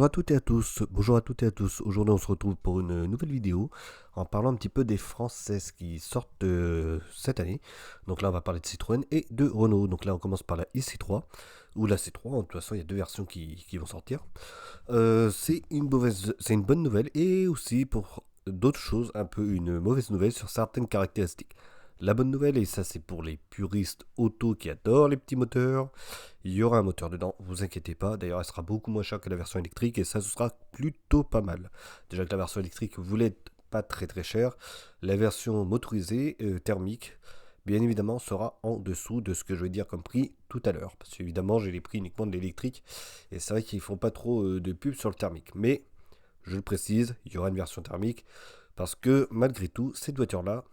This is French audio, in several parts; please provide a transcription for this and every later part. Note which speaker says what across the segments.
Speaker 1: Bonjour à toutes et à tous, bonjour à toutes et à tous. Aujourd'hui on se retrouve pour une nouvelle vidéo en parlant un petit peu des françaises qui sortent cette année. Donc là on va parler de Citroën et de Renault. Donc là on commence par la IC3 ou la C3. De toute façon il y a deux versions qui vont sortir. C'est une bonne nouvelle et aussi pour d'autres choses un peu une mauvaise nouvelle sur certaines caractéristiques. La bonne nouvelle, et ça c'est pour les puristes auto qui adorent les petits moteurs, il y aura un moteur dedans, vous inquiétez pas. D'ailleurs, elle sera beaucoup moins chère que la version électrique et ça, ce sera plutôt pas mal. Déjà que la version électrique voulait pas très très chère, la version motorisée thermique, bien évidemment, sera en dessous de ce que je vais dire comme prix tout à l'heure. Parce qu'évidemment, j'ai les prix uniquement de l'électrique et c'est vrai qu'ils font pas trop de pub sur le thermique. Mais je le précise, il y aura une version thermique parce que malgré tout, cette voiture-là,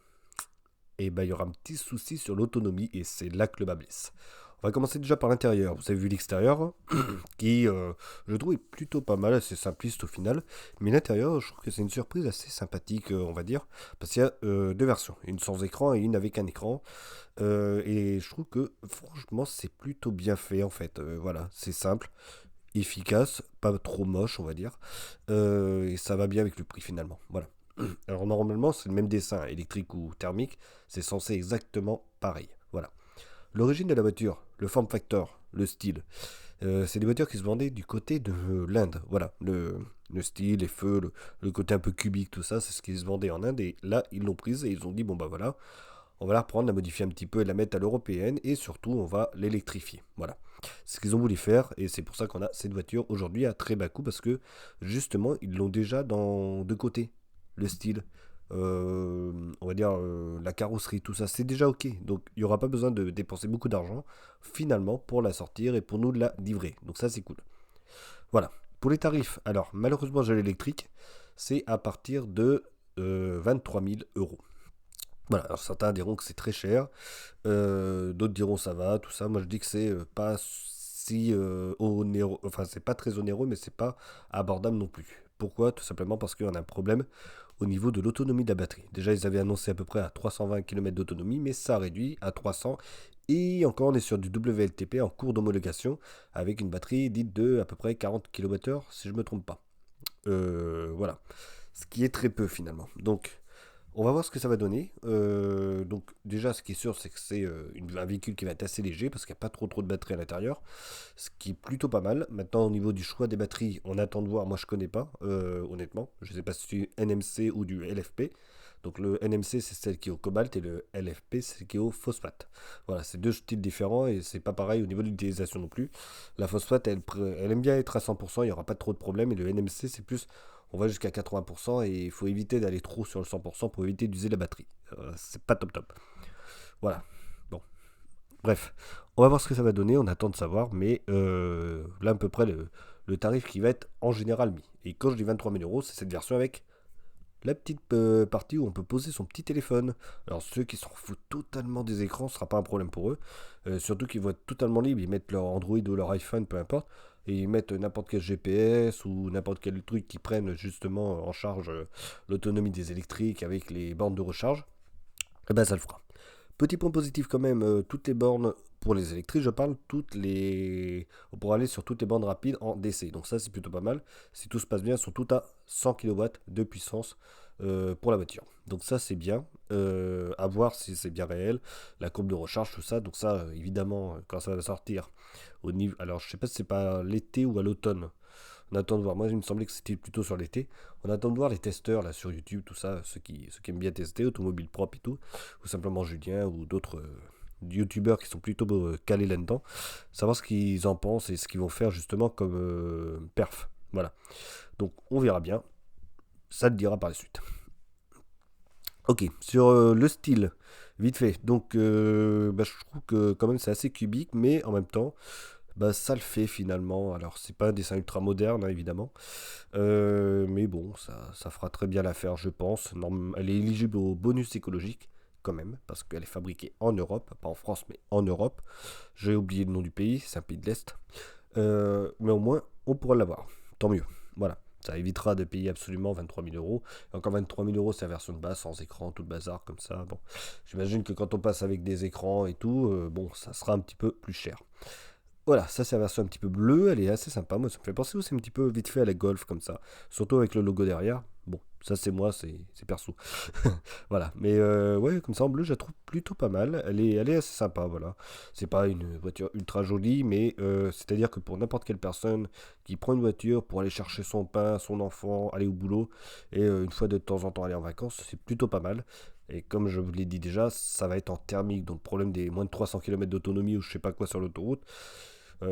Speaker 1: et ben, il y aura un petit souci sur l'autonomie et c'est là que le bas blesse. On va commencer déjà par l'intérieur. Vous avez vu l'extérieur qui, je trouve, est plutôt pas mal, assez simpliste au final. Mais l'intérieur, je trouve que c'est une surprise assez sympathique, on va dire. Parce qu'il y a deux versions, une sans écran et une avec un écran. Et je trouve que, franchement, c'est plutôt bien fait en fait. Voilà, c'est simple, efficace, pas trop moche, on va dire. Et ça va bien avec le prix finalement. Voilà. Alors normalement, c'est le même dessin, électrique ou thermique, c'est censé exactement pareil. Voilà. L'origine de la voiture, le form factor, le style, c'est des voitures qui se vendaient du côté de l'Inde. Voilà, le style, les feux, le côté un peu cubique, tout ça, c'est ce qui se vendait en Inde. Et là, ils l'ont prise et ils ont dit, bon bah voilà, on va la reprendre, la modifier un petit peu et la mettre à l'européenne. Et surtout, on va l'électrifier. Voilà. C'est ce qu'ils ont voulu faire et c'est pour ça qu'on a cette voiture aujourd'hui à très bas coût parce que justement, ils l'ont déjà dans deux côtés. Le style, on va dire la carrosserie, tout ça, c'est déjà ok. Donc il n'y aura pas besoin de dépenser beaucoup d'argent finalement pour la sortir et pour nous de la livrer. Donc ça c'est cool. Voilà. Pour les tarifs, alors malheureusement j'ai l'électrique, c'est à partir de 23 000 euros. Voilà, alors certains diront que c'est très cher, d'autres diront ça va, tout ça. Moi je dis que c'est pas si onéreux, enfin c'est pas très onéreux, mais c'est pas abordable non plus. Pourquoi? Tout simplement parce qu'on a un problème au niveau de l'autonomie de la batterie. Déjà, ils avaient annoncé à peu près à 320 km d'autonomie, mais ça a réduit à 300. Et encore, on est sur du WLTP en cours d'homologation avec une batterie dite de à peu près 40 kWh, si je ne me trompe pas. Voilà. Ce qui est très peu finalement. Donc, on va voir ce que ça va donner. Donc déjà, ce qui est sûr, c'est que c'est un véhicule qui va être assez léger parce qu'il n'y a pas trop de batterie à l'intérieur, ce qui est plutôt pas mal. Maintenant, au niveau du choix des batteries, on attend de voir. Moi, je connais pas, honnêtement. Je ne sais pas si c'est du NMC ou du LFP. Donc le NMC, c'est celle qui est au cobalt et le LFP, c'est celle qui est au phosphate. Voilà, c'est deux styles différents et c'est pas pareil au niveau de l'utilisation non plus. La phosphate, elle aime bien être à 100%, il n'y aura pas trop de problème. Et le NMC, c'est plus on va jusqu'à 80% et il faut éviter d'aller trop sur le 100% pour éviter d'user la batterie. C'est pas top top. Voilà. Bon. Bref. On va voir ce que ça va donner, on attend de savoir, mais là à peu près le tarif qui va être en général mis. Et quand je dis 23 000 euros, c'est cette version avec la petite partie où on peut poser son petit téléphone. Alors ceux qui s'en foutent totalement des écrans, ce sera pas un problème pour eux. Surtout qu'ils vont être totalement libres, ils mettent leur Android ou leur iPhone, peu importe, et ils mettent n'importe quel GPS ou n'importe quel truc qui prenne justement en charge l'autonomie des électriques avec les bornes de recharge. Et ben ça le fera. Petit point positif quand même, toutes les bornes pour les électriques, je parle, on pourra aller sur toutes les bornes rapides en DC. Donc ça c'est plutôt pas mal. Si tout se passe bien, elles sont toutes à 100 kW de puissance pour la voiture. Donc ça c'est bien. À voir si c'est bien réel. La courbe de recharge, tout ça. Donc ça, évidemment, quand ça va sortir au niveau. Alors je sais pas si c'est pas l'été ou à l'automne. On attend de voir. Moi, il me semblait que c'était plutôt sur l'été. On attend de voir les testeurs là sur YouTube, tout ça, ceux qui aiment bien tester, automobile propre et tout, ou simplement Julien ou d'autres youtubeurs qui sont plutôt calés là-dedans, savoir ce qu'ils en pensent et ce qu'ils vont faire justement comme perf. Voilà. Donc, on verra bien. Ça le dira par la suite. Ok, sur le style, vite fait. Donc, bah, je trouve que quand même c'est assez cubique, mais en même temps, bah, ça le fait finalement. Alors, c'est pas un dessin ultra moderne, hein, évidemment. Mais bon, ça fera très bien l'affaire, je pense. Elle est éligible au bonus écologique, quand même, parce qu'elle est fabriquée en Europe, pas en France, mais en Europe. J'ai oublié le nom du pays, c'est un pays de l'Est. Mais au moins, on pourra l'avoir. Tant mieux. Voilà. Ça évitera de payer absolument 23 000 euros. Et encore 23 000 euros, c'est la version de base, sans écran, tout le bazar comme ça. Bon, j'imagine que quand on passe avec des écrans et tout, bon, ça sera un petit peu plus cher. Voilà, ça c'est la version un petit peu bleue, elle est assez sympa. Moi, ça me fait penser aussi un petit peu vite fait à la Golf comme ça. Surtout avec le logo derrière. Bon, ça c'est moi, c'est perso. Voilà, mais ouais, comme ça en bleu, je la trouve plutôt pas mal. Elle est assez sympa, voilà. C'est pas une voiture ultra jolie, mais c'est-à-dire que pour n'importe quelle personne qui prend une voiture pour aller chercher son pain, son enfant, aller au boulot, et une fois de temps en temps aller en vacances, c'est plutôt pas mal. Et comme je vous l'ai dit déjà, ça va être en thermique, donc problème des moins de 300 km d'autonomie ou je sais pas quoi sur l'autoroute.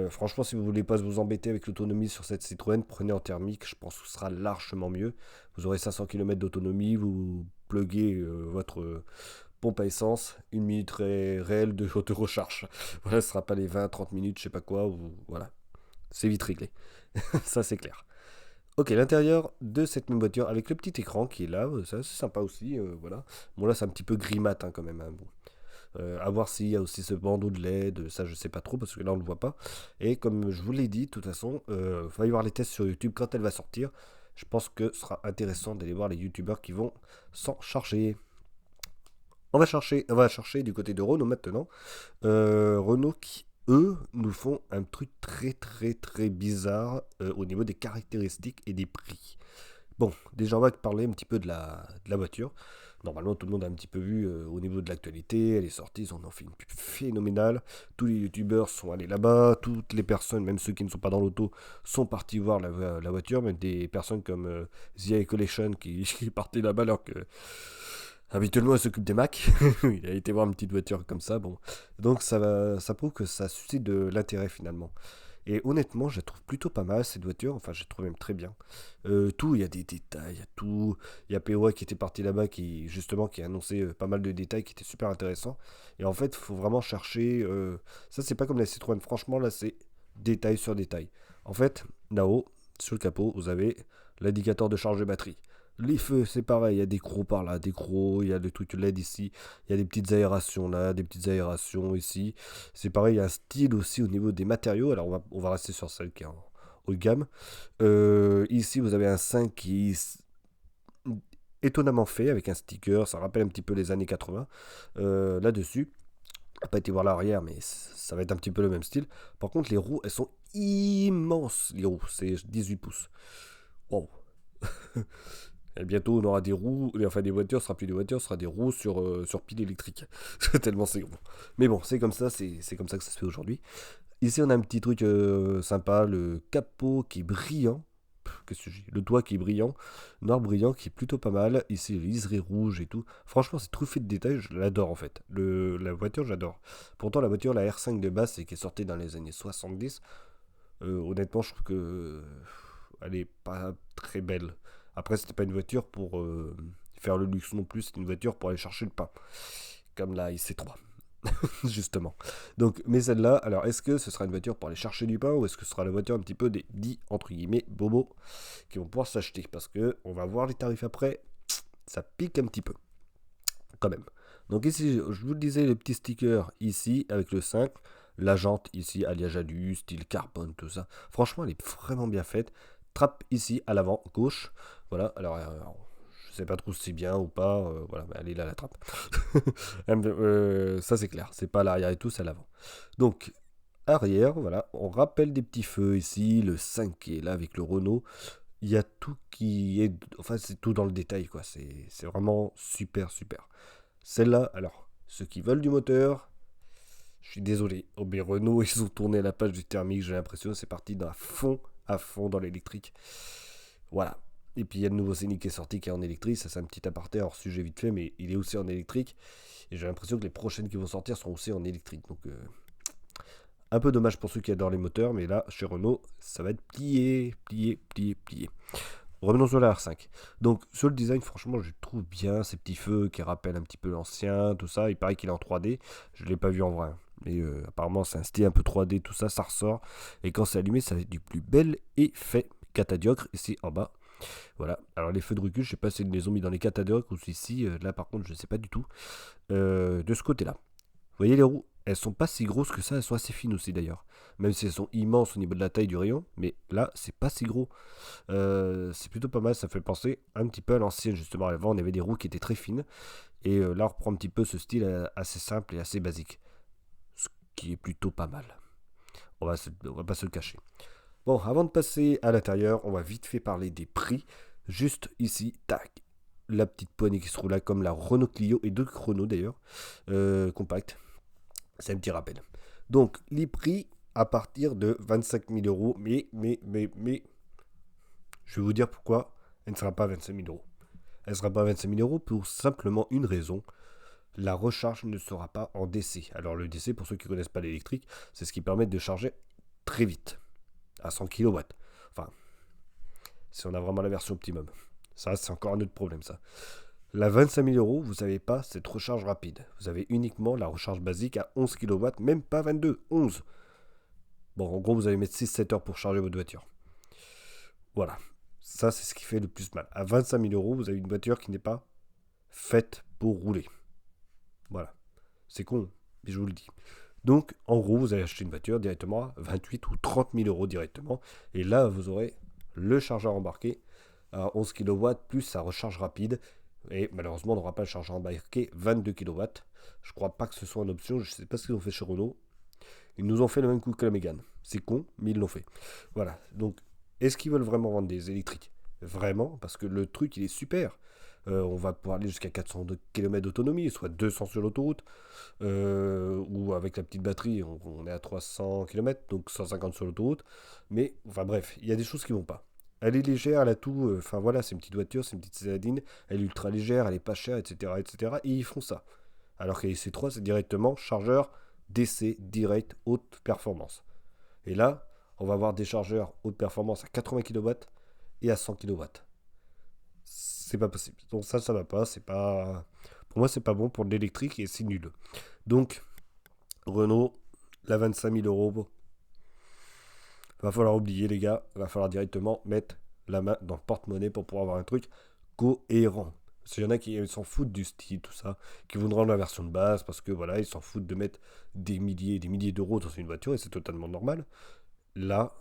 Speaker 1: Franchement, si vous voulez pas vous embêter avec l'autonomie sur cette Citroën, prenez en thermique, je pense que ce sera largement mieux. Vous aurez 500 km d'autonomie, vous pluguez votre pompe à essence, une minute réelle de recharge. Voilà, ce sera pas les 20-30 minutes, je sais pas quoi, ou voilà, c'est vite réglé. Ça c'est clair. Ok, l'intérieur de cette même voiture avec le petit écran qui est là, ça c'est sympa aussi, voilà. Bon là c'est un petit peu gris mat hein, quand même, hein, bon. À voir s'il y a aussi ce bandeau de LED, ça je sais pas trop parce que là on le voit pas. Et comme je vous l'ai dit, de toute façon, va y voir les tests sur YouTube quand elle va sortir. Je pense que ce sera intéressant d'aller voir les youtubeurs qui vont s'en charger. On va chercher du côté de Renault maintenant. Renault qui, eux, nous font un truc très très très bizarre au niveau des caractéristiques et des prix. Bon, déjà on va parler un petit peu de la voiture. Normalement tout le monde a un petit peu vu au niveau de l'actualité, elle est sortie, ils en ont fait une pub phénoménale. Tous les youtubeurs sont allés là-bas, toutes les personnes, même ceux qui ne sont pas dans l'auto, sont partis voir la voiture, même des personnes comme The Collection qui partaient là-bas alors que habituellement, elle s'occupe des Macs. Il a été voir une petite voiture comme ça. Bon, donc ça prouve que ça suscite de l'intérêt finalement. Et honnêtement, je la trouve plutôt pas mal cette voiture. Enfin, je la trouve même très bien. Tout, il y a des détails, il y a tout. Il y a POA qui était parti là-bas qui justement qui a annoncé pas mal de détails qui étaient super intéressants. Et en fait, il faut vraiment chercher. Ça, c'est pas comme la Citroën. Franchement, là, c'est détail sur détail. En fait, là-haut, sur le capot, vous avez l'indicateur de charge de batterie. Les feux, c'est pareil, il y a des crocs par là, des crocs, il y a des trucs LED ici, il y a des petites aérations là, des petites aérations ici. C'est pareil, il y a un style aussi au niveau des matériaux. Alors on va rester sur celle qui est en haut de gamme. Ici, vous avez un 5 qui est étonnamment fait avec un sticker, ça rappelle un petit peu les années 80 là-dessus. On n'a pas été voir l'arrière, mais ça va être un petit peu le même style. Par contre, les roues, elles sont immenses, les roues, c'est 18 pouces. Wow. Et bientôt, on aura des roues, enfin des voitures, ce sera plus des voitures, ce sera des roues sur pile électrique. Tellement c'est gros. Mais bon, c'est comme ça, c'est comme ça que ça se fait aujourd'hui. Ici, on a un petit truc sympa, le capot qui est brillant. Qu'est-ce que je dis? Le toit qui est brillant, noir brillant, qui est plutôt pas mal. Ici, les liserés rouges et tout. Franchement, c'est truffé de détails, je l'adore en fait. La voiture, j'adore. Pourtant, la voiture, la R5 de base, c'est qui est sortie dans les années 70. Honnêtement, je trouve que elle est pas très belle. Après, c'était pas une voiture pour faire le luxe non plus, c'était une voiture pour aller chercher le pain, comme la IC3, justement. Donc, mais celle-là, alors est-ce que ce sera une voiture pour aller chercher du pain ou est-ce que ce sera la voiture un petit peu des dits entre guillemets bobos qui vont pouvoir s'acheter? Parce que on va voir les tarifs après, ça pique un petit peu, quand même. Donc ici, je vous le disais, le petit sticker ici avec le 5, la jante ici, alliage alu, style carbone, tout ça. Franchement, elle est vraiment bien faite. Trappe ici à l'avant, gauche. Voilà, alors, je sais pas trop si c'est bien ou pas. Voilà, mais elle est là la trappe. Ça c'est clair, c'est pas à l'arrière et tout, c'est à l'avant. Donc, arrière, voilà, on rappelle des petits feux ici, le 5 qui est là avec le Renault. Il y a tout qui est. Enfin, c'est tout dans le détail, quoi. C'est vraiment super, super. Celle-là, alors, ceux qui veulent du moteur, je suis désolé. Oh, mais Renault, ils ont tourné la page du thermique, j'ai l'impression, c'est parti à fond dans l'électrique. Voilà. Et puis il y a le nouveau Scénic qui est sorti qui est en électrique, ça c'est un petit aparté hors sujet vite fait, mais il est aussi en électrique. Et j'ai l'impression que les prochaines qui vont sortir seront aussi en électrique. Donc un peu dommage pour ceux qui adorent les moteurs, mais là, chez Renault, ça va être plié, plié, plié, plié. Revenons sur la R5. Donc, sur le design, franchement, je trouve bien ces petits feux qui rappellent un petit peu l'ancien, tout ça. Il paraît qu'il est en 3D. Je ne l'ai pas vu en vrai, hein. Mais apparemment, c'est un style un peu 3D, tout ça, ça ressort. Et quand c'est allumé, ça fait du plus bel effet catadiocre ici en bas. Voilà. Alors, les feux de recul, je ne sais pas s'ils les ont mis dans les catadiocres ou si ici. Là, par contre, je ne sais pas du tout. De ce côté-là. Vous voyez les roues? Elles sont pas si grosses que ça, elles sont assez fines aussi d'ailleurs. Même si elles sont immenses au niveau de la taille du rayon, mais là, c'est pas si gros. C'est plutôt pas mal, ça fait penser un petit peu à l'ancienne justement. Avant, on avait des roues qui étaient très fines, et là, on reprend un petit peu ce style assez simple et assez basique, ce qui est plutôt pas mal. On va pas se le cacher. Bon, avant de passer à l'intérieur, on va vite fait parler des prix. Juste ici, tac, la petite poignée qui se roule là, comme la Renault Clio et d'autres Renault d'ailleurs, compact. C'est un petit rappel. Donc, les prix à partir de 25 000 euros, mais, je vais vous dire pourquoi elle ne sera pas à 25 000 euros. Elle ne sera pas à 25 000 euros pour simplement une raison. La recharge ne sera pas en DC. Alors, le DC, pour ceux qui ne connaissent pas l'électrique, c'est ce qui permet de charger très vite, à 100 kW. Enfin, si on a vraiment la version optimum. Ça, c'est encore un autre problème, ça. La 25 000 euros, vous n'avez pas cette recharge rapide. Vous avez uniquement la recharge basique à 11 kW, même pas 22, 11. Bon, en gros, vous allez mettre 6-7 heures pour charger votre voiture. Voilà. Ça, c'est ce qui fait le plus mal. À 25 000 euros, vous avez une voiture qui n'est pas faite pour rouler. Voilà. C'est con, mais je vous le dis. Donc, en gros, vous allez acheter une voiture directement à 28 ou 30 000 euros directement. Et là, vous aurez le chargeur embarqué à 11 kW plus sa recharge rapide. Et malheureusement, on n'aura pas le chargeur embarqué 22 kW. Je crois pas que ce soit une option. Je ne sais pas ce qu'ils ont fait chez Renault. Ils nous ont fait le même coup que la Mégane. C'est con, mais ils l'ont fait. Voilà. Donc, est-ce qu'ils veulent vraiment vendre des électriques? Vraiment, parce que le truc, il est super. On va pouvoir aller jusqu'à 400 km d'autonomie, soit 200 sur l'autoroute. Ou avec la petite batterie, on est à 300 km, donc 150 sur l'autoroute. Mais, enfin bref, il y a des choses qui vont pas. Elle est légère, elle a tout. Enfin voilà, c'est une petite voiture, c'est une petite citadine. Elle est ultra légère, elle est pas chère, etc. etc. Et ils font ça. Alors que les C3, c'est directement chargeur DC direct haute performance. Et là, on va avoir des chargeurs haute performance à 80 kW et à 100 kW. C'est pas possible. Donc ça va pas. C'est pas. Pour moi, c'est pas bon pour de l'électrique et c'est nul. Donc, Renault, la 25 000 euros, va falloir oublier, les gars. Va falloir directement mettre la main dans le porte-monnaie pour pouvoir avoir un truc cohérent. Parce qu'il y en a qui s'en foutent du style, tout ça, qui voudront la version de base parce que voilà, ils s'en foutent de mettre des milliers et des milliers d'euros dans une voiture et c'est totalement normal. Là,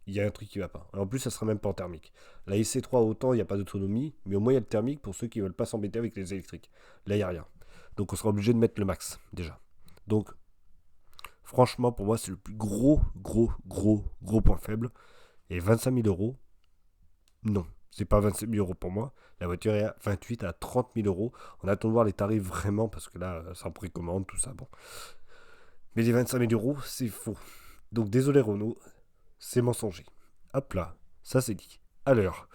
Speaker 1: il y a un truc qui va pas. Et en plus, ça sera même pas en thermique. La IC3, autant il n'y a pas d'autonomie, mais au moins il y a le thermique pour ceux qui veulent pas s'embêter avec les électriques. Là, il n'y a rien. Donc on sera obligé de mettre le max, déjà. Donc, franchement, pour moi, c'est le plus gros point faible. Et 25 000 euros, non. C'est pas 25 000 euros pour moi. La voiture est à 28 à 30 000 euros. On attend de voir les tarifs vraiment, parce que là, c'est en précommande, tout ça, bon. Mais les 25 000 euros, c'est faux. Donc désolé Renault, c'est mensonger. Hop là, ça c'est dit. À l'heure.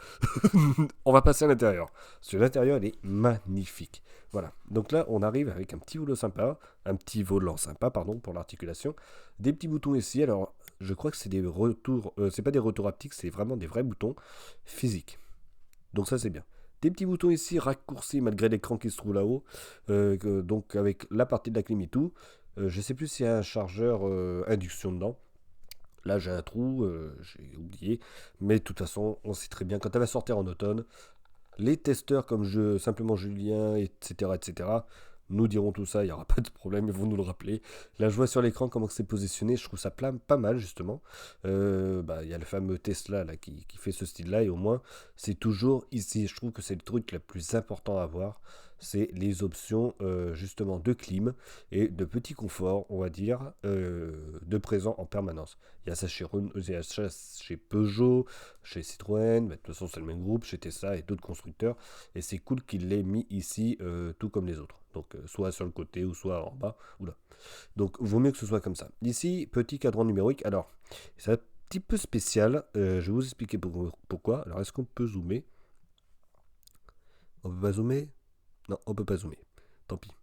Speaker 1: On va passer à l'intérieur. Parce que l'intérieur, il est magnifique. Voilà. Donc là, on arrive avec un petit volant sympa, pardon, pour l'articulation. Des petits boutons ici. Alors, je crois que c'est des retours. C'est pas des retours haptiques, c'est vraiment des vrais boutons physiques. Donc ça, c'est bien. Des petits boutons ici raccourcis malgré l'écran qui se trouve là-haut. Donc avec la partie de la clim et tout. Je sais plus s'il y a un chargeur induction dedans. Là, j'ai un trou, j'ai oublié. Mais de toute façon, on sait très bien, quand elle va sortir en automne, les testeurs comme simplement Julien, etc., nous diront tout ça, il n'y aura pas de problème, ils vont nous le rappeler. Là, je vois sur l'écran comment c'est positionné, je trouve ça pas mal, justement. Il y a le fameux Tesla là, qui fait ce style-là, et au moins, c'est toujours ici. Je trouve que c'est le truc le plus important à avoir. C'est les options justement de clim et de petit confort, on va dire, de présent en permanence. Il y a ça chez Peugeot, chez Citroën, de toute façon c'est le même groupe, chez Tesla et d'autres constructeurs. Et c'est cool qu'il l'ait mis ici, tout comme les autres. Donc soit sur le côté ou soit en bas. Oula. Donc vaut mieux que ce soit comme ça. Ici, petit cadran numérique. Alors, c'est un petit peu spécial. Je vais vous expliquer pourquoi. Alors, est-ce qu'on peut zoomer? On peut pas zoomer? Non, on peut pas zoomer. Tant pis.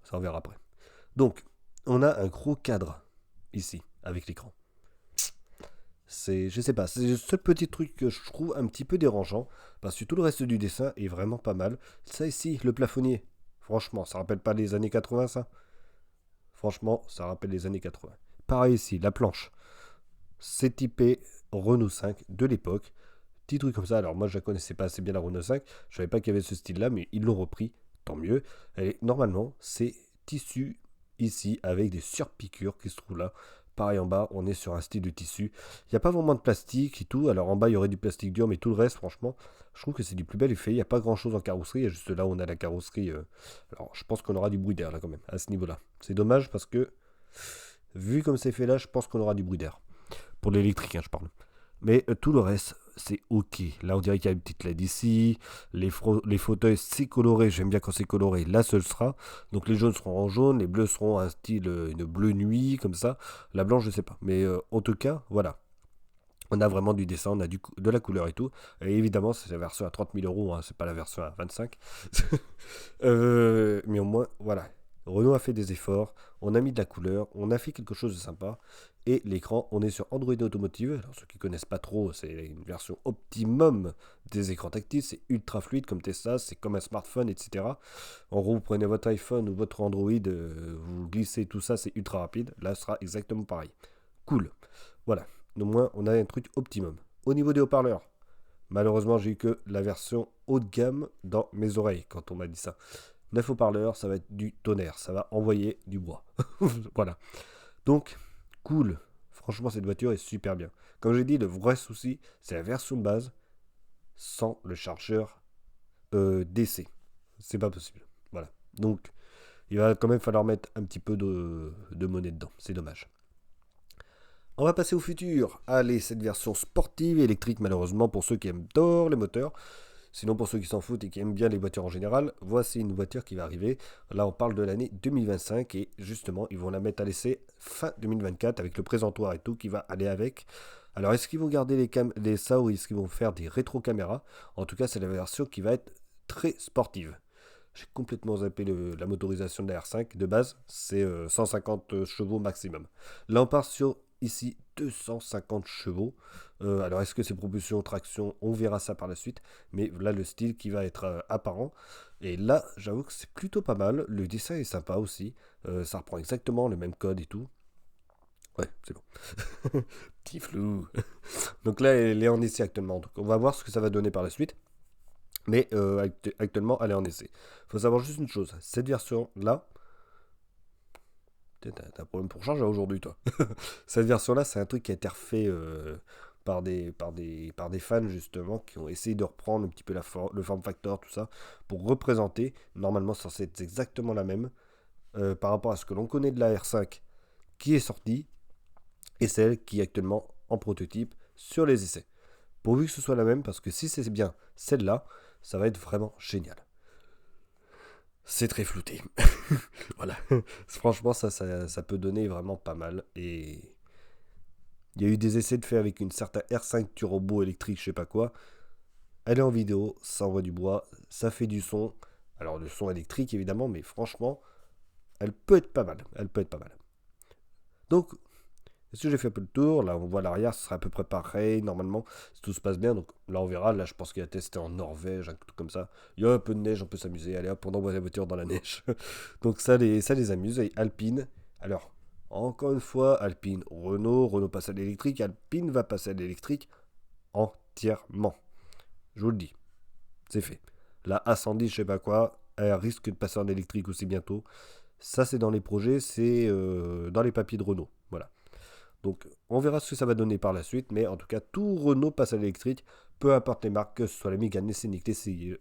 Speaker 1: Ça on verra après. Donc, on a un gros cadre ici, avec l'écran. Je sais pas, c'est le seul petit truc que je trouve un petit peu dérangeant, parce que tout le reste du dessin est vraiment pas mal. Ça ici, le plafonnier, franchement, ça rappelle pas les années 80 ça? Franchement, ça rappelle les années 80. Pareil ici, la planche. C'est typé Renault 5 de l'époque. Petit truc comme ça, alors moi je la connaissais pas assez bien la Renault 5, je savais pas qu'il y avait ce style là, mais ils l'ont repris, tant mieux. Et normalement, c'est tissu ici avec des surpiqûres qui se trouvent là. Pareil en bas, on est sur un style de tissu. Il n'y a pas vraiment de plastique et tout. Alors en bas, il y aurait du plastique dur, mais tout le reste, franchement, je trouve que c'est du plus bel effet. Il n'y a pas grand chose en carrosserie. Il y a juste là où on a la carrosserie. Alors je pense qu'on aura du bruit d'air là quand même, à ce niveau-là. C'est dommage parce que Vu comme c'est fait là, je pense qu'on aura du bruit d'air. Pour l'électrique, hein, je parle. Mais tout le reste, c'est ok. Là, on dirait qu'il y a une petite LED ici. Les fauteuils, c'est coloré. J'aime bien quand c'est coloré. Là, ce sera. Donc, les jaunes seront en jaune. Les bleus seront un style, une bleu nuit, comme ça. La blanche, je sais pas. Mais en tout cas, voilà. On a vraiment du dessin, on a de la couleur et tout. Et évidemment, c'est la version à 30 000 euros, hein, c'est pas la version à 25. Mais au moins, voilà. Renault a fait des efforts, on a mis de la couleur, on a fait quelque chose de sympa. Et l'écran, on est sur Android Automotive. Alors, ceux qui connaissent pas trop, c'est une version optimum des écrans tactiles. C'est ultra fluide comme Tesla, c'est comme un smartphone, etc. En gros, vous prenez votre iPhone ou votre Android, vous glissez tout ça, c'est ultra rapide. Là, ce sera exactement pareil. Cool. Voilà. Au moins, on a un truc optimum. Au niveau des haut-parleurs, malheureusement, j'ai eu que la version haut de gamme dans mes oreilles quand on m'a dit ça. 9 haut-parleurs, ça va être du tonnerre, ça va envoyer du bois. Voilà. Donc, cool. Franchement, cette voiture est super bien. Comme j'ai dit, le vrai souci, c'est la version de base sans le chargeur DC. C'est pas possible. Voilà. Donc, il va quand même falloir mettre un petit peu de monnaie dedans. C'est dommage. On va passer au futur. Allez, cette version sportive et électrique, malheureusement, pour ceux qui aiment tort les moteurs. Sinon, pour ceux qui s'en foutent et qui aiment bien les voitures en général, voici une voiture qui va arriver. Là, on parle de l'année 2025 et justement, ils vont la mettre à l'essai fin 2024 avec le présentoir et tout qui va aller avec. Alors, est-ce qu'ils vont garder les ça ou est-ce qu'ils vont faire des rétro-caméras? En tout cas, c'est la version qui va être très sportive. J'ai complètement zappé la motorisation de la R5. De base, c'est 150 chevaux maximum. Là, on part sur ici 250 chevaux. Alors, est-ce que c'est propulsion, traction? On verra ça par la suite. Mais là, le style qui va être apparent. Et là, j'avoue que c'est plutôt pas mal. Le dessin est sympa aussi. Ça reprend exactement le même code et tout. Ouais, c'est bon. Petit flou. Donc là, elle est en essai actuellement. Donc, on va voir ce que ça va donner par la suite. Mais actuellement, elle est en essai. Il faut savoir juste une chose. Cette version-là... T'as un problème pour charger aujourd'hui, toi. Cette version-là, c'est un truc qui a été refait par des fans, justement, qui ont essayé de reprendre un petit peu le form factor, tout ça, pour représenter. Normalement, c'est censé être exactement la même par rapport à ce que l'on connaît de la R5 qui est sortie et celle qui est actuellement en prototype sur les essais. Pourvu que ce soit la même, parce que si c'est bien celle-là, ça va être vraiment génial. C'est très flouté. Voilà. Franchement, ça peut donner vraiment pas mal. Et il y a eu des essais de fait avec une certaine R5 turbo électrique, je sais pas quoi. Elle est en vidéo, ça envoie du bois, ça fait du son. Alors, le son électrique, évidemment, mais franchement, elle peut être pas mal. Elle peut être pas mal. Donc, est-ce que j'ai fait un peu le tour? Là, on voit l'arrière, ce sera à peu près pareil, normalement, si tout se passe bien. Donc là, on verra. Là, je pense qu'il a testé en Norvège, un truc comme ça. Il y a un peu de neige, on peut s'amuser. Allez hop, on envoie la voiture dans la neige. Donc ça les amuse. Et Alpine, alors, encore une fois, Alpine, Renault passe à l'électrique. Alpine va passer à l'électrique entièrement. Je vous le dis, c'est fait. La A110, je sais pas quoi, elle risque de passer en électrique aussi bientôt. Ça, c'est dans les projets, c'est dans les papiers de Renault. Voilà. Donc on verra ce que ça va donner par la suite, mais en tout cas tout Renault passe à l'électrique, peu importe les marques, que ce soit la Mégane, les Scénic, les CI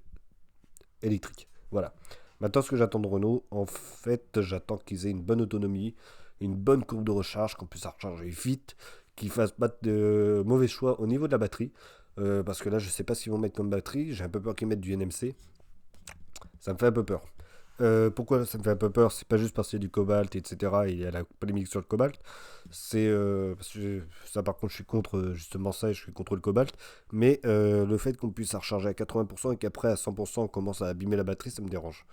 Speaker 1: électrique. Voilà. Maintenant ce que j'attends de Renault, en fait j'attends qu'ils aient une bonne autonomie, une bonne courbe de recharge, qu'on puisse la recharger vite, qu'ils fassent pas de mauvais choix au niveau de la batterie, parce que là je sais pas ce qu'ils vont mettre comme batterie, j'ai un peu peur qu'ils mettent du NMC, ça me fait un peu peur. Pourquoi ça me fait un peu peur? C'est pas juste parce qu'il y a du cobalt, etc. Et il y a la polémique sur le cobalt. C'est parce que ça, par contre, je suis contre justement ça et je suis contre le cobalt. Mais le fait qu'on puisse la recharger à 80% et qu'après à 100% on commence à abîmer la batterie, ça me dérange.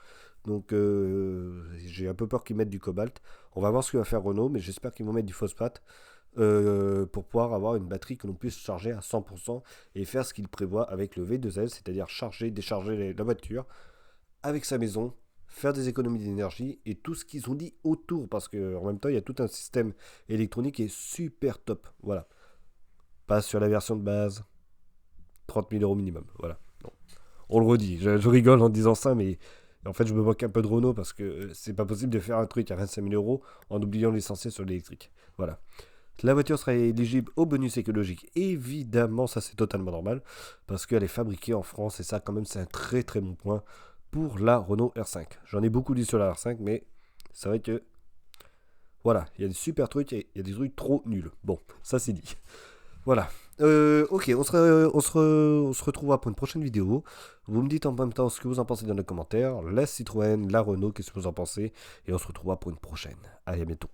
Speaker 1: Donc j'ai un peu peur qu'ils mettent du cobalt. On va voir ce que va faire Renault, mais j'espère qu'ils vont mettre du phosphate pour pouvoir avoir une batterie que l'on puisse charger à 100% et faire ce qu'il prévoit avec le V2L, c'est-à-dire charger, décharger la voiture avec sa maison, faire des économies d'énergie et tout ce qu'ils ont dit autour, parce qu'en même temps, il y a tout un système électronique qui est super top. Voilà. Pas sur la version de base, 30 000 euros minimum. Voilà. Bon. On le redit, je rigole en disant ça, mais en fait, je me moque un peu de Renault parce que c'est pas possible de faire un truc à 25 000 euros en oubliant l'essentiel sur l'électrique. Voilà. La voiture sera éligible au bonus écologique. Évidemment, ça c'est totalement normal parce qu'elle est fabriquée en France et ça, quand même, c'est un très très bon point pour la Renault R5. J'en ai beaucoup dit sur la R5, mais c'est vrai que Voilà, il y a des super trucs et il y a des trucs trop nuls. Bon, ça c'est dit. Voilà. Ok, on se retrouvera pour une prochaine vidéo. Vous me dites en même temps ce que vous en pensez dans les commentaires. La Citroën, la Renault, qu'est-ce que vous en pensez? Et on se retrouvera pour une prochaine. Allez, à bientôt.